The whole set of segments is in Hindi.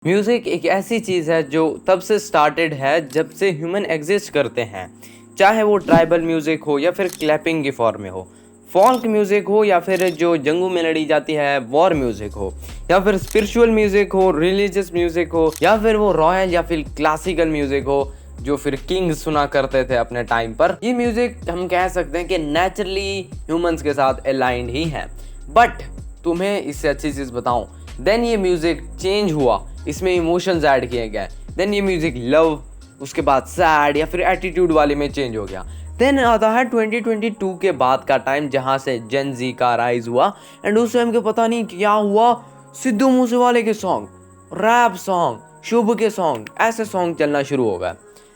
म्यूज़िक एक ऐसी चीज़ है जो तब से स्टार्टेड है जब से ह्यूमन एग्जिस्ट करते हैं, चाहे वो ट्राइबल म्यूज़िक हो या फिर क्लैपिंग की फॉर्म में हो, फोल्क म्यूज़िक हो या फिर जो जंगू में लड़ी जाती है वॉर म्यूज़िक हो, या फिर स्पिरिचुअल म्यूज़िक हो, रिलीजियस म्यूज़िक हो, या फिर वो रॉयल या फिर क्लासिकल म्यूज़िक हो जो फिर किंग सुना करते थे अपने टाइम पर। ये म्यूज़िक हम कह सकते हैं कि नेचुरली ह्यूमंस के साथ अलाइंड ही है। बट तुम्हें इससे अच्छी चीज़ बताऊं, देन ये म्यूज़िक चेंज हुआ, इसमें इमोशंस ऐड किए गए, देन ये म्यूज़िक लव, उसके बाद सैड या फिर एटीट्यूड वाले में चेंज हो गया। देन आता है 2022 के बाद का टाइम जहाँ से जेन जी का राइज हुआ एंड उस टाइम के पता नहीं क्या हुआ, सिद्धू मूसेवाले के सॉन्ग, रैप सॉन्ग, शुभ के सॉन्ग, ऐसे सॉन्ग चलना शुरू हो गए।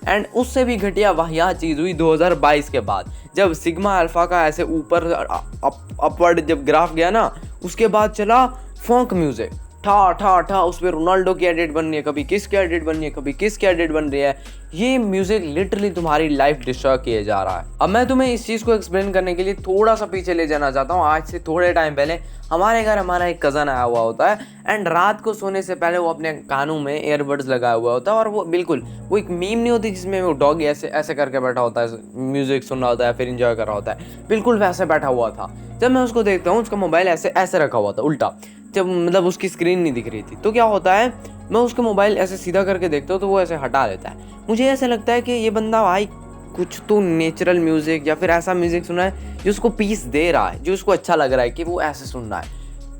एंड उससे भी घटिया वाहियात चीज़ हुई 2022 के बाद, जब सिग्मा अल्फा का ऐसे ऊपर अपवर्ड जब ग्राफ गया ना, उसके बाद चला फोक म्यूजिक, ठा ठा ठा, उस पर रोनाल्डो की एडिट बन रही है, कभी किस की एडिट बन रही है, कभी किस की एडिट बन रही है। ये म्यूजिक लिटरली तुम्हारी लाइफ डिस्ट्रॉय किए जा रहा है। अब मैं तुम्हें इस चीज़ को एक्सप्लेन करने के लिए थोड़ा सा पीछे ले जाना चाहता हूँ। आज से थोड़े टाइम पहले हमारे घर हमारा एक कज़न आया हुआ होता है एंड रात को सोने से पहले वो अपने कानों में ईयरबड्स लगाया हुआ होता है और वो बिल्कुल वो एक मीम नहीं होती जिसमें वो डॉग ऐसे ऐसे करके बैठा होता है, म्यूजिक सुन रहा होता है, फिर इंजॉय कर रहा होता है, बिल्कुल वैसे बैठा हुआ था। जब मैं उसको देखता हूँ, उसका मोबाइल ऐसे ऐसे रखा हुआ था उल्टा, जब मतलब उसकी स्क्रीन नहीं दिख रही थी, तो क्या होता है, मैं उसका मोबाइल ऐसे सीधा करके देखता हूँ तो वो ऐसे हटा लेता है। मुझे ऐसा लगता है कि ये बंदा भाई कुछ तो नेचुरल म्यूज़िक या फिर ऐसा म्यूज़िक सुन रहा है जो उसको पीस दे रहा है, जो उसको अच्छा लग रहा है कि वो ऐसे सुन रहा है।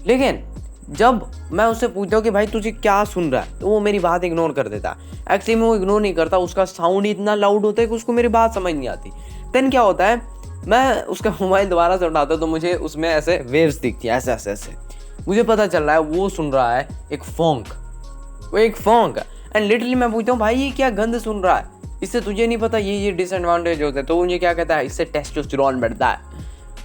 लेकिन जब मैं उससे पूछता हूँ कि भाई तुझे क्या सुन रहा है, तो वो मेरी बात इग्नोर कर देता है। एक्चुअली मैं वो इग्नोर नहीं करता, उसका साउंड इतना लाउड होता है कि उसको मेरी बात समझ नहीं आती। देन क्या होता है, मैं उसका मोबाइल दोबारा से उठाता हूँ तो मुझे उसमें ऐसे वेव्स दिखती हैं, ऐसे ऐसे ऐसे। मुझे पता चल रहा है वो सुन रहा है एक फॉन्क, वो एक फॉन्क। एंड लिटरली मैं पूछता हूँ भाई ये क्या गंद सुन रहा है, इससे तुझे नहीं पता ये डिसएडवांटेज होते हैं। तो मुझे क्या कहता है, इससे टेस्टोस्टेरोन बढ़ता है।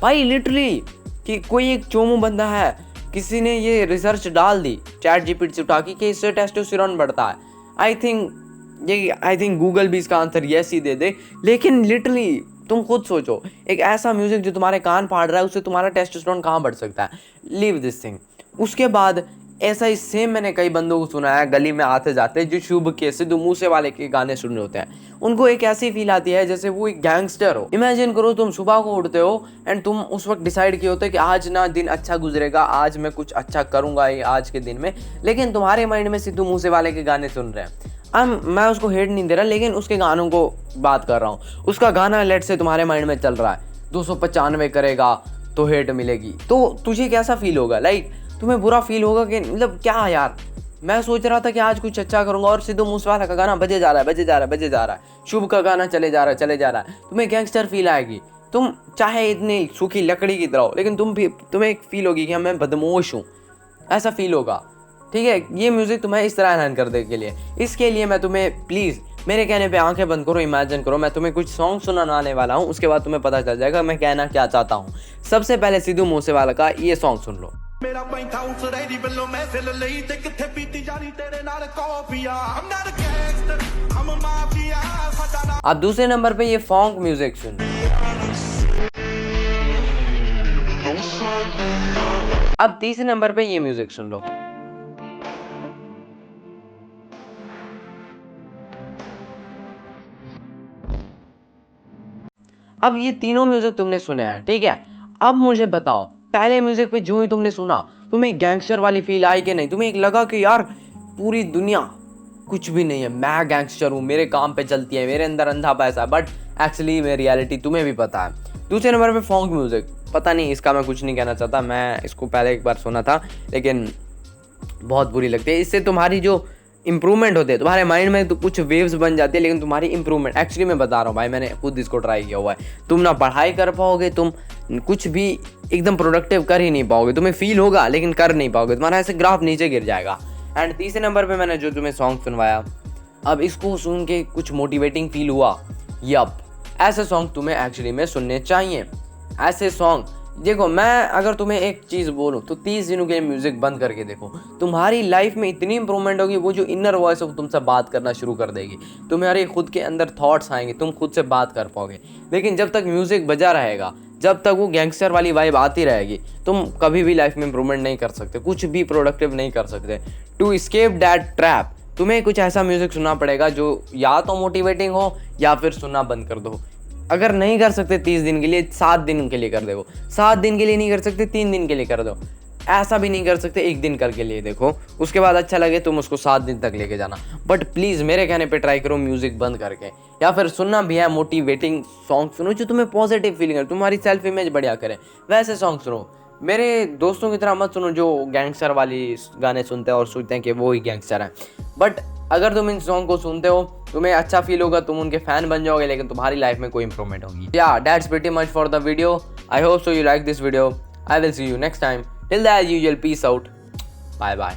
भाई लिटरली कि कोई एक चोमू बंदा है, किसी ने ये रिसर्च डाल दी चैट जीपीटी से उठा कि इससे टेस्टोस्टेरोन बढ़ता है। आई थिंक गूगल भी इसका आंसर यस ही दे दे। लेकिन लिटरली तुम खुद सोचो, एक ऐसा म्यूजिक जो तुम्हारे कान फाड़ रहा है, उससे तुम्हारा टेस्टोस्टेरोन कहाँ बढ़ सकता है। Leave this thing. उसके बाद ऐसा ही सेम मैंने कई बंदों को सुना है गली में आते जाते, जो शुभ के सिद्धू मूसेवाले के गाने सुन रहे होते हैं। उनको एक ऐसी फील आती है जैसे वो एक गैंगस्टर हो। इमेजिन करो तुम सुबह को उठते हो एंड तुम उस वक्त डिसाइड किए होते हो कि आज ना दिन अच्छा गुजरेगा, आज मैं कुछ अच्छा करूंगा आज के दिन में, लेकिन तुम्हारे माइंड में सिद्धू मूसेवाले के गाने सुन रहे हैं। मैं उसको हेट नहीं दे रहा, लेकिन उसके गानों को बात कर रहा हूँ। उसका गाना लेट से तुम्हारे माइंड में चल रहा है, 295 करेगा तो हेट मिलेगी, तो तुझे कैसा फील होगा? लाइक तुम्हें बुरा फील होगा कि मतलब क्या यार, मैं सोच रहा था कि आज कुछ अच्छा करूंगा और सिद्धू मूसेवाला का गाना बजे जा रहा है, बजे जा रहा है, बजे जा रहा है, शुभ का गाना चले जा रहा है, चले जा रहा है। तुम्हें गैंगस्टर फील आएगी। तुम चाहे इतनी सूखी लकड़ी की तरह हो, लेकिन तुम्हें एक फील होगी कि मैं बदमाश हूँ, ऐसा फील होगा। ठीक है, ये म्यूजिक तुम्हें इस तरह एनहांस कर दे के लिए, इसके लिए मैं तुम्हें प्लीज़ मेरे कहने पे आंखें बंद करो, इमेजिन करो मैं तुम्हें कुछ सॉन्ग सुनाने वाला हूँ, उसके बाद तुम्हें पता चल जाएगा मैं कहना क्या चाहता हूँ। सबसे पहले सिद्धू मूसेवाला का ये सॉन्ग सुन लो। मेरा पैंट हाउस रेडी बिलो महफिल ਲਈ ਤੇ ਕਿੱਥੇ ਪੀਤੀ ਜਾਣੀ ਤੇਰੇ ਨਾਲ ਕਾਫੀਆ। I'm not a gangster, I'm a mafia, ਸਾਡਾ ਨਾ। अब दूसरे नंबर पे ये फॉन्क म्यूजिक सुन। अब तीसरे नंबर पे ये म्यूजिक सुन लो। अब ये तीनों म्यूजिक तुमने सुने हैं, ठीक है। अब मुझे बताओ, पहले म्यूजिक पे जो ही तुमने सुना, तुम्हें गैंगस्टर वाली फील आई कि नहीं? तुम्हें एक लगा कि यार पूरी दुनिया कुछ भी नहीं है, मैं गैंगस्टर हूँ, मेरे काम पे चलती है, मेरे अंदर अंधा पैसा है, बट एक्चुअली मेरी रियलिटी तुम्हें भी पता है। दूसरे नंबर पे फॉन्क म्यूजिक, पता नहीं, इसका मैं कुछ नहीं कहना चाहता, मैं इसको पहले एक बार सुना था लेकिन बहुत बुरी लगती है। इससे तुम्हारी जो इंप्रूवमेंट होते हैं, तुम्हारे माइंड में तो कुछ वेव्स बन जाती है, लेकिन तुम्हारी इंप्रूवमेंट, एक्चुअली मैं बता रहा हूँ भाई, मैंने खुद इसको ट्राई किया हुआ है। तुम ना पढ़ाई कर पाओगे, तुम कुछ भी एकदम प्रोडक्टिव कर ही नहीं पाओगे, तुम्हें फील होगा लेकिन कर नहीं पाओगे, तुम्हारा ऐसे ग्राफ नीचे गिर जाएगा। एंड तीसरे नंबर पे मैंने जो तुम्हें सॉन्ग सुनवाया, अब इसको सुन के कुछ मोटिवेटिंग फील हुआ। यप, ऐसे सॉन्ग तुम्हें एक्चुअली में सुनने चाहिए। ऐसे सॉन्ग देखो, मैं अगर तुम्हें एक चीज़ बोलूँ तो 30 दिनों के म्यूज़िक बंद करके देखो, तुम्हारी लाइफ में इतनी इंप्रूवमेंट होगी। वो जो इनर वॉइस है वो तुमसे बात करना शुरू कर देगी, तुम्हारे खुद के अंदर थॉट्स आएंगे, तुम खुद से बात कर पाओगे। लेकिन जब तक म्यूज़िक बजा रहेगा जब तक वो गैंगस्टर वाली वाइब आती रहेगी तुम कभी भी लाइफ में इंप्रूवमेंट नहीं कर सकते, कुछ भी प्रोडक्टिव नहीं कर सकते। टू एस्केप दैट ट्रैप तुम्हें कुछ ऐसा म्यूजिक सुनना पड़ेगा जो या तो मोटिवेटिंग हो या फिर सुनना बंद कर दो। अगर नहीं कर सकते 30 दिन के लिए, 7 दिन के लिए कर दो। 7 दिन के लिए नहीं कर सकते 3 दिन के लिए कर दो। ऐसा भी नहीं कर सकते 1 दिन करके लिए देखो, उसके बाद अच्छा लगे तुम उसको 7 दिन तक लेके जाना। बट प्लीज़ मेरे कहने पे ट्राई करो म्यूज़िक बंद करके, या फिर सुनना भी है मोटिवेटिंग सॉन्ग सुनो जो तुम्हें पॉजिटिव फीलिंग करे, तुम्हारी सेल्फ इमेज बढ़िया करे, वैसे सॉन्ग सुनो। मेरे दोस्तों की तरह मत सुनो जो गैंगस्टर वाली गाने सुनते हैं और सोचते हैं कि वो ही गैंगस्टर हैं। बट अगर तुम इन सॉन्ग को सुनते हो तुम्हें अच्छा फील होगा, तुम उनके फैन बन जाओगे, लेकिन तुम्हारी लाइफ में कोई इंप्रूवमेंट होगी। या that's pretty much for the video. I hope so you like this video. I will see you next time. Till that usual, peace out. Bye bye.